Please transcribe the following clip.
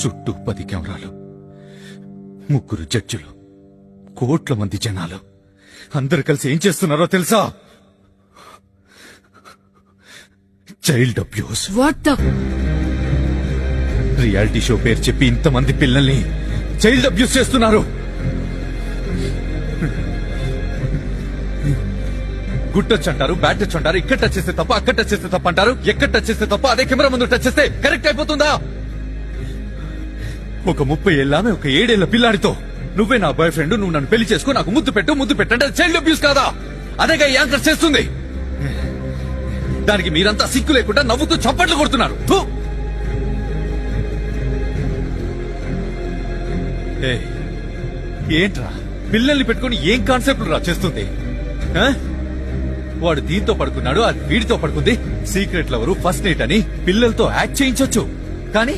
చుట్టూ 10 కెమెరాలు, 3 జడ్జిలు, కోట్ల మంది జనాలు అందరు కలిసి ఏం చేస్తున్నారో తెలుసా? Child abuse. What the reality show పేరు చెప్పి ఇంతమంది పిల్లల్ని చైల్డ్ అబ్యూస్ చేస్తున్నారు. గుడ్ టచ్ అంటారు, బ్యాడ్ టచ్ అంటారు, ఇక్కడ టచ్ చేస్తే తప్ప, అక్కడ టచ్ చేస్తే తప్ప అంటారు. ఎక్కడ టచ్ చేస్తే తప్ప అదే కెమెరా ముందు టచ్ చేస్తే కరెక్ట్ అయిపోతుందా? ఒక 30 ఏళ్ళ ఆమె ఒక 7 ఏళ్ల పిల్లాడితో నువ్వే నా బాయ్ ఫ్రెండ్, నువ్వు నన్ను పెళ్లి చేసుకో, నాకు ముద్దు పెట్టంటే చైల్డ్ అబ్యూస్ కాదా? అదేగా ఈ యాంకర్ చేస్తుంది. దానికి మీరంతా సిక్కు లేకుండా నవ్వుతూ చప్పట్లు కొడుతున్నారు. థు! ఏంట్రా పిల్లల్ని పెట్టుకుని ఏం కాన్సెప్ట్ రా చేస్తుంది? వాడు దీంతో పడుకున్నాడు, అది వీడితో పడుకుంది, సీక్రెట్ లవరు, ఫస్ట్ నైట్ అని పిల్లలతో యాక్ట్ చేయించొచ్చు. కానీ